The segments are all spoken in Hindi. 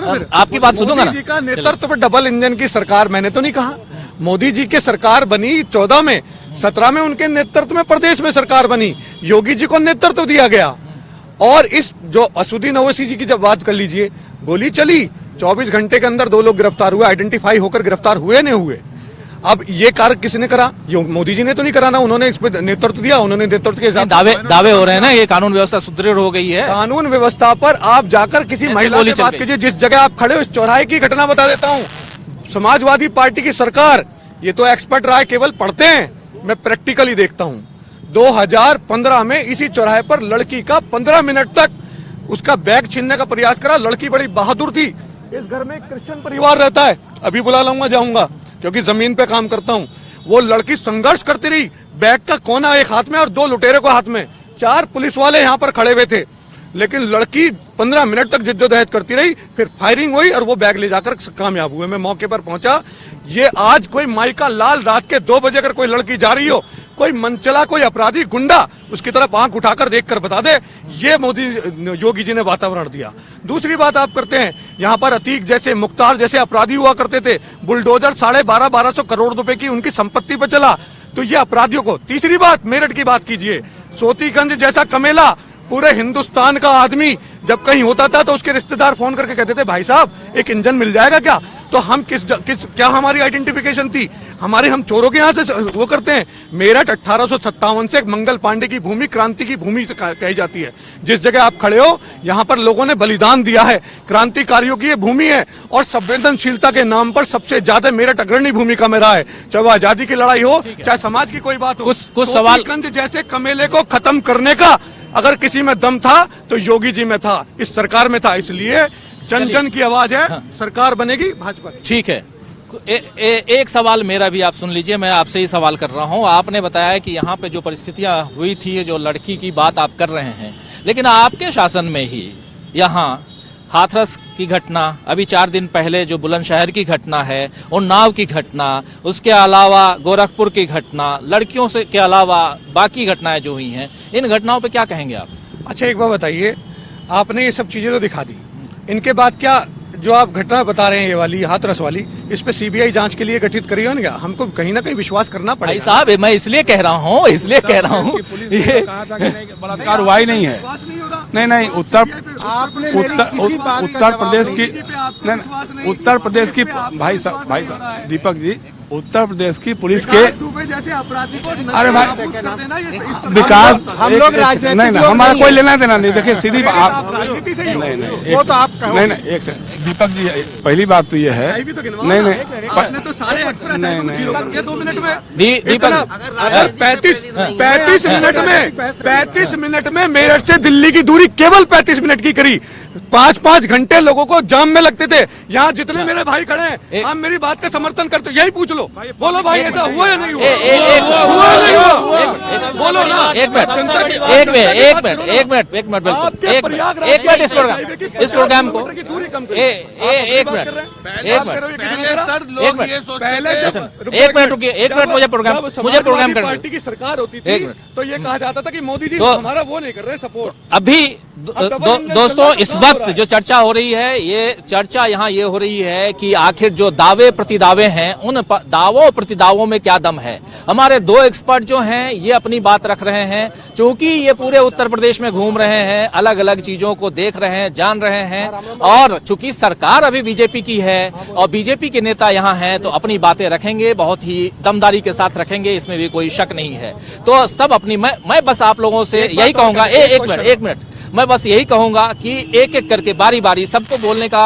आपकी बात सुनूंगा ना। मोदी जी का नेतृत्व डबल इंजन की सरकार मैंने तो नहीं कहा। मोदी जी की सरकार बनी 14 में, 17 में उनके नेतृत्व में प्रदेश में सरकार बनी, योगी जी को नेतृत्व दिया गया। और इस जो असुद्दीन ओवैसी जी की जब बात कर लीजिए, गोली चली, 24 घंटे के अंदर 2 लोग गिरफ्तार हुए, आइडेंटिफाई होकर गिरफ्तार हुए नहीं हुए। अब ये कार्य किसने करा? ये मोदी जी ने तो नहीं करा ना, उन्होंने इस पे नेतृत्व दिया, उन्होंने नेतृत्व के हिसाब दावे हो रहे हैं ना, ये कानून व्यवस्था सुदृढ़ हो गई है। कानून व्यवस्था पर आप जाकर किसी महिला से बात कीजिए। जिस जगह आप खड़े हो, इस चौराहे की घटना बता देता हूँ। समाजवादी पार्टी की सरकार, ये तो एक्सपर्ट राय केवल पढ़ते हैं, मैं प्रैक्टिकली देखता हूँ। 2015 में इसी चौराहे पर लड़की का 15 मिनट तक उसका बैग छीनने का प्रयास करा। लड़की बड़ी बहादुर थी। इस घर में एक क्रिश्चियन परिवार रहता है, अभी बुला लाऊंगा, जाऊंगा, क्योंकि जमीन पे काम करता हूँ। वो लड़की संघर्ष करती रही, बैग का कोना एक हाथ में और 2 लुटेरे को हाथ में, 4 पुलिस वाले यहाँ पर खड़े हुए थे, लेकिन लड़की 15 मिनट तक जिद्दोजहद करती रही। फिर फायरिंग हुई और वो बैग ले जाकर कामयाब हुए। मैं मौके पर पहुंचा। ये आज कोई माई का लाल, रात के 2 बजे अगर कोई लड़की जा रही हो, कोई मनचला, कोई अपराधी गुंडा उसकी तरफ आंख उठाकर देखकर बता दे, ये मोदी योगी जी ने वातावरण दिया। दूसरी बात आप करते हैं, यहाँ पर अतीक जैसे, मुख्तार जैसे अपराधी हुआ करते थे, बुलडोजर 1250 करोड़ रुपए की उनकी संपत्ति पर चला, तो ये अपराधियों को। तीसरी बात, मेरठ की बात कीजिए, सोतीगंज जैसा कमेला, पूरे हिंदुस्तान का आदमी जब कहीं होता था तो उसके रिश्तेदार फोन करके कहते थे, भाई साहब एक इंजन मिल जाएगा क्या? तो हम क्या हमारी आइडेंटिफिकेशन थी? हमारे, हम चोरों के यहाँ से वो करते हैं। मेरठ 1857 से मंगल पांडे की भूमि, क्रांति की भूमि से कही जाती है। जिस जगह आप खड़े हो, यहाँ पर लोगों ने बलिदान दिया है, क्रांतिकारियों की ये भूमि है। और संवेदनशीलता के नाम पर सबसे ज्यादा मेरठ अग्रणी भूमिका में रहा है, चाहे वो आजादी की लड़ाई हो, चाहे समाज की कोई बात हो। कुछ सवाल जैसे कमेले को खत्म करने का अगर किसी में दम था तो योगी जी में था, इस सरकार में था। इसलिए जन जन की आवाज है। हाँ। सरकार बनेगी भाजपा। ठीक है। एक सवाल मेरा भी आप सुन लीजिए, मैं आपसे ही सवाल कर रहा हूं। आपने बताया कि यहाँ पे जो परिस्थितियां हुई थी, जो लड़की की बात आप कर रहे हैं, लेकिन आपके शासन में ही यहाँ हाथरस की घटना, अभी 4 दिन पहले जो बुलंदशहर की घटना है, उन्नाव की घटना, उसके अलावा गोरखपुर की घटना, लड़कियों से के अलावा बाकी घटनाएं जो हुई हैं, इन घटनाओं पे क्या कहेंगे आप? अच्छा, एक बात बताइए, आपने ये सब चीजें तो दिखा दी, इनके बाद क्या जो आप घटना बता रहे हैं, ये वाली हाथरस वाली, इस पे सीबीआई जांच के लिए गठित करी हो ना? हमको कहीं ना कहीं विश्वास करना पड़ेगा। भाई साहब, मैं इसलिए कह रहा हूँ, ये बलात्कार हुआ ही नहीं है। नहीं, उत्तर प्रदेश की भाई साहब दीपक जी, उत्तर प्रदेश की पुलिस के जैसे अपराधी को, अरे भाई विकास, हम लोग नहीं, हमारा कोई लेना देना नहीं। देखिए सीधी आप नहीं, वो तो आप नहीं, एक सेकंड दीपक जी, पहली बात तो ये है, नहीं 2 मिनट में दीपक, अगर 35 मिनट में मेरठ से दिल्ली की दूरी केवल 35 मिनट की करी, 5-5 घंटे लोगों को जाम में लगते थे। यहाँ जितने मेरे भाई खड़े हैं, आप मेरी बात का समर्थन करते, यही पूछ लो, बोलो भाई ऐसा हुआ या नहीं हुआ? बोलो ना। एक मिनट इस प्रोग्राम को मुझे प्रोग्राम करना। पार्टी की सरकार होती थी तो ये कहा जाता था कि मोदी जी हमारा वो नहीं कर रहे सपोर्ट। अभी दोस्तों, इस वक्त जो चर्चा हो रही है, ये चर्चा यहाँ ये हो रही है कि आखिर जो दावे प्रतिदावे हैं, उन दावों प्रतिदावों में क्या दम है। हमारे 2 एक्सपर्ट जो हैं, ये अपनी बात रख रहे हैं, क्योंकि ये पूरे उत्तर प्रदेश में घूम रहे हैं, अलग अलग चीजों को देख रहे हैं, जान रहे हैं, और चूंकि सरकार अभी बीजेपी की है और बीजेपी के नेता यहाँ हैं, तो अपनी बातें रखेंगे, बहुत ही दमदारी के साथ रखेंगे, इसमें भी कोई शक नहीं है। तो सब अपनी, मैं बस आप लोगों से यही कहूंगा, एक मिनट, मैं बस यही कहूंगा कि एक एक करके बारी बारी सबको बोलने का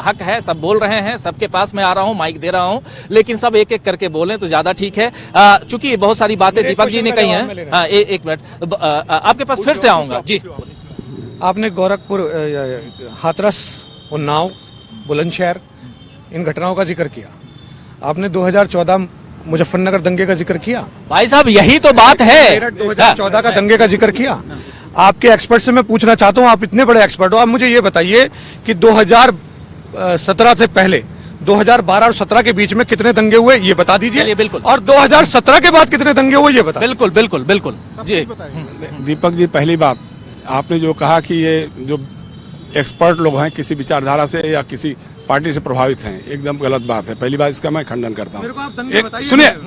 हक है, सब बोल रहे हैं, सबके पास मैं आ रहा हूं, माइक दे रहा हूं, लेकिन सब एक एक करके बोलें तो ज्यादा ठीक है। चूंकि बहुत सारी बातें दीपक जी ने कही हैं। हाँ, एक मिनट, आपके पास फिर से आऊंगा जी। आपने गोरखपुर, हाथरस, उन्नाव, बुलंदशहर, इन घटनाओं का जिक्र किया। आपने 2014 मुजफ्फरनगर दंगे का जिक्र किया। भाई साहब, यही तो बात है, 2014 का दंगे का जिक्र किया। आपके एक्सपर्ट से मैं पूछना चाहता हूं, आप इतने बड़े एक्सपर्ट हो, आप मुझे ये बताइए कि 2017 से पहले 2012 और 17 के बीच में कितने दंगे हुए, ये बता दीजिए। बिल्कुल। और 2017 के बाद कितने दंगे हुए, ये बता। बिल्कुल जी। दीपक जी, पहली बात आपने जो कहा कि ये जो एक्सपर्ट लोग हैं किसी विचारधारा से या किसी पार्टी से प्रभावित हैं, एकदम गलत बात है। पहली बात इसका मैं खंडन करता हूँ।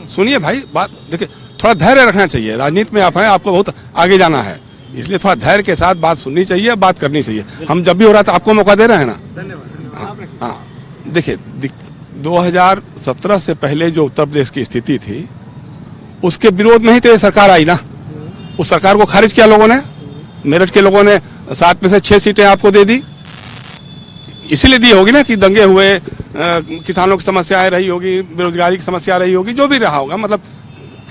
सुनिए भाई, बात देखिए, थोड़ा धैर्य रखना चाहिए। राजनीति में आप हैं, आपको बहुत आगे जाना है, इसलिए थोड़ा धैर्य के साथ बात सुननी चाहिए, बात करनी चाहिए। हम जब भी हो रहा था आपको मौका दे रहे हैं ना। धन्यवाद। हाँ, देखिए 2017 से पहले जो उत्तर प्रदेश की स्थिति थी उसके विरोध में ही तो ये सरकार आई ना। उस सरकार को खारिज किया लोगों ने। मेरठ के लोगों ने 7 में से 6 सीटें आपको दे दी, इसीलिए दी होगी ना कि दंगे हुए, किसानों की समस्याएं रही होगी, बेरोजगारी की समस्या रही होगी, जो भी रहा होगा, मतलब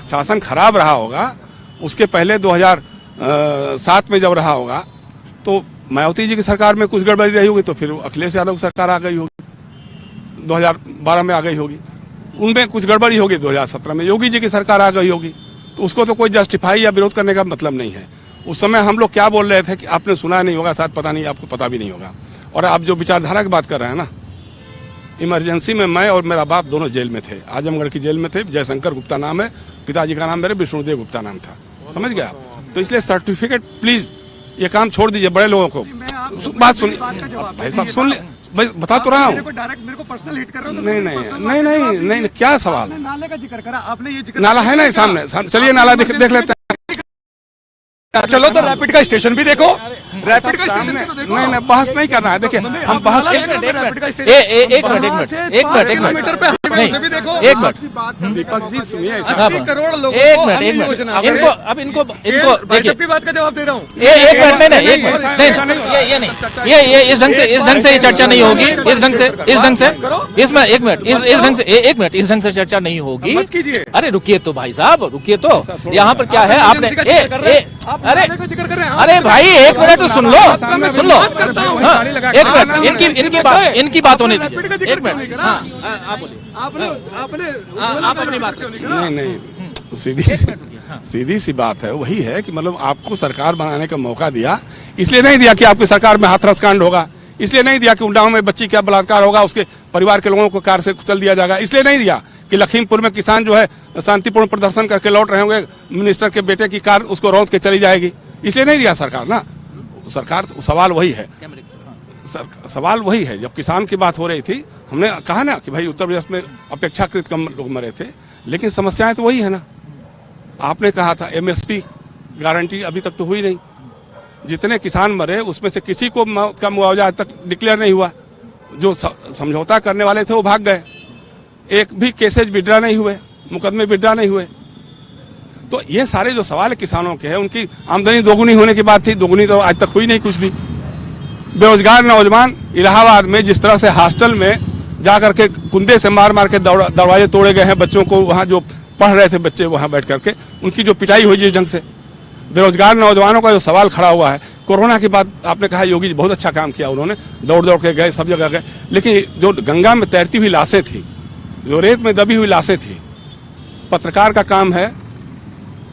शासन खराब रहा होगा। उसके पहले 2007 में जब रहा होगा तो मायावती जी की सरकार में कुछ गड़बड़ी रही होगी, तो फिर अखिलेश यादव की सरकार आ गई होगी, 2012 में आ गई होगी। उनमें कुछ गड़बड़ी होगी, 2017 में योगी जी की सरकार आ गई होगी। तो उसको तो कोई जस्टिफाई या विरोध करने का मतलब नहीं है। उस समय हम लोग क्या बोल रहे थे कि आपने सुना नहीं होगा, शायद पता नहीं, आपको पता भी नहीं होगा। और आप जो विचारधारा की बात कर रहे हैं ना, इमरजेंसी में मैं और मेरा बाप दोनों जेल में थे, आजमगढ़ की जेल में थे। जयशंकर गुप्ता नाम है, पिताजी का नाम मेरे विष्णुदेव गुप्ता नाम था, समझ गए आप। तो इसलिए सर्टिफिकेट प्लीज ये काम छोड़ दीजिए, बड़े लोगों को बात सुनिए। भाई साहब सुन ले, भाई बता तो रहा हूँ। मेरे को पर्सनल हिट कर रहे हो। नहीं, क्या सवाल। नाले का जिक्र करा आपने, ये जिक्र नाला है ना सामने, चलिए नाला देख लेते हैं। चलो तो रैपिड का स्टेशन भी देखो, रैपिड का स्टेशन भी तो देखो। नहीं, बहस नहीं करना है। देखिए हम बहस एक मिनट दीपक जी सुनिए, 80 करोड़ लोगों एक मिनट इनको देखिए, बात का जवाब दे रहा हूँ। एक मिनट नहीं, ये इस ढंग से ये चर्चा नहीं होगी। इस ढंग से इसमें एक मिनट इस ढंग से चर्चा नहीं होगी। अरे रुकिए तो भाई साहब, रुकिए तो। यहाँ पर क्या है, आपने अरे भाई एक मिनट सुन लो। हाँ, एक मिनट इनकी बात होने दीजिए। एक मिनट, हाँ आप बोलिए, आप अपनी बात। नहीं, सीधी सी बात है, वही है कि मतलब आपको सरकार बनाने का मौका दिया, इसलिए नहीं दिया कि आपकी सरकार में हाथरस कांड होगा, इसलिए नहीं दिया कि उन्नाव में बच्ची का बलात्कार होगा, उसके परिवार के लोगों को कार से कुचल दिया जाएगा, इसलिए नहीं दिया कि लखीमपुर में किसान जो है शांतिपूर्ण प्रदर्शन करके लौट रहे होंगे, मिनिस्टर के बेटे की कार उसको रौंद के चली जाएगी, इसलिए नहीं दिया सरकार ना। सरकार सवाल वही है, सवाल वही है। जब किसान की बात हो रही थी, हमने कहा ना कि भाई उत्तर प्रदेश में अपेक्षाकृत कम लोग मरे थे, लेकिन समस्याएं तो वही है ना। आपने कहा था एमएसपी गारंटी अभी तक तो हुई नहीं। जितने किसान मरे उसमें से किसी को मौत का मुआवजा आज तक डिक्लेयर नहीं हुआ। जो समझौता करने वाले थे वो भाग गए, एक भी केसेज विड्रा नहीं हुए, मुकदमे विड्रा नहीं हुए। तो ये सारे जो सवाल किसानों के हैं, उनकी आमदनी दोगुनी होने की बात थी, दोगुनी तो आज तक हुई नहीं कुछ भी। बेरोजगार नौजवान इलाहाबाद में जिस तरह से हॉस्टल में जाकर के कुंदे से मार के दरवाजे तोड़े गए हैं, बच्चों को वहाँ जो पढ़ रहे थे बच्चे वहाँ बैठ करके उनकी जो पिटाई हुई जिस ढंग से, बेरोजगार नौजवानों का जो सवाल खड़ा हुआ है। कोरोना के बाद आपने कहा योगी जी बहुत अच्छा काम किया, उन्होंने दौड़ के गए, सब जगह गए, लेकिन जो गंगा में तैरती हुई लाशें थी, जो रेत में दबी हुई लाशें थी, पत्रकार का काम है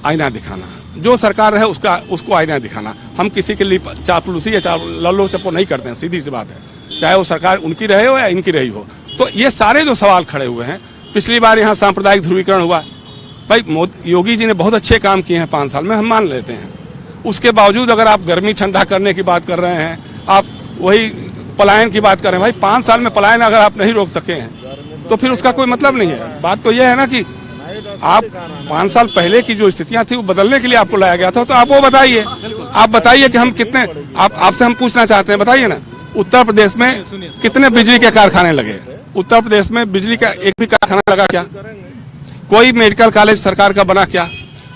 आईना दिखाना। जो सरकार है उसको आईना दिखाना। हम किसी के लिए चापलूसी या लल्लो चप्पो नहीं करते हैं, सीधी सी बात है, चाहे वो सरकार उनकी रहे हो या इनकी रही हो। तो ये सारे जो सवाल खड़े हुए हैं, पिछली बार यहाँ सांप्रदायिक ध्रुवीकरण हुआ, भाई योगी जी ने बहुत अच्छे काम किए हैं 5 साल में, हम मान लेते हैं। उसके बावजूद अगर आप गर्मी ठंडा करने की बात कर रहे हैं, आप वही पलायन की बात कर रहे हैं, भाई 5 साल में पलायन अगर आप नहीं रोक सके हैं तो फिर उसका कोई मतलब नहीं है। बात तो यह है ना कि आप 5 साल पहले की जो स्थितियां थी वो बदलने के लिए आपको लाया गया था, तो आप वो बताइए। आप बताइए कि हम कितने, आपसे हम पूछना चाहते हैं, बताइए ना, उत्तर प्रदेश में कितने बिजली के कारखाने लगे? उत्तर प्रदेश में बिजली का एक भी कारखाना लगा क्या? कोई मेडिकल कॉलेज सरकार का बना क्या?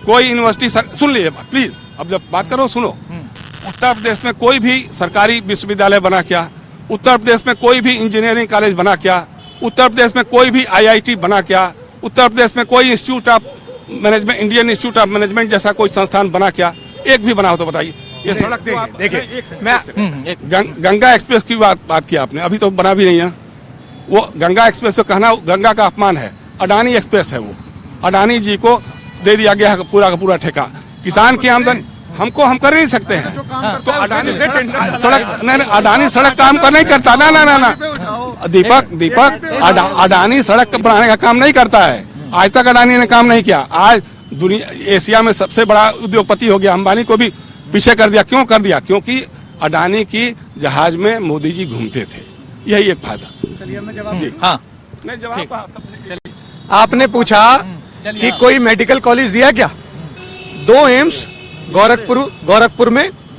कोई यूनिवर्सिटी सुन लीजिए प्लीज, अब जब बात करो सुनो। उत्तर प्रदेश में कोई भी सरकारी विश्वविद्यालय बना क्या? उत्तर प्रदेश में कोई भी इंजीनियरिंग कॉलेज बना क्या? उत्तर प्रदेश में कोई भी IIT बना क्या? उत्तर प्रदेश में कोई institute of management, Indian institute of management जैसा कोई संस्थान बना क्या? एक भी बना हो तो बताइए। ये सड़क देखिए, मैं गंगा एक्सप्रेस की बात की आपने, अभी तो बना भी नहीं है। वो गंगा एक्सप्रेस को कहना गंगा का अपमान है। अडानी एक्सप्रेस है, वो अडानी जी को दे दिया गया है पूरा का पूरा ठेका। किसान की आमदनी हम कर नहीं सकते हैं, तो अडानी सड़क नहीं, अडानी सड़क काम कर नहीं करता ना। दीपक अडानी सड़क बनाने का काम नहीं करता है, आज तक अडानी ने काम नहीं किया। आज दुनिया एशिया में सबसे बड़ा उद्योगपति हो गया, अंबानी को भी पीछे कर दिया। क्यों कर दिया? क्योंकि अडानी की जहाज में मोदी जी घूमते थे, यही एक फायदा। चलिए मैं जवाब जी हाँ नहीं जवाब आपने पूछा कि कोई मेडिकल कॉलेज दिया क्या? 2 एम्स गोरखपुर में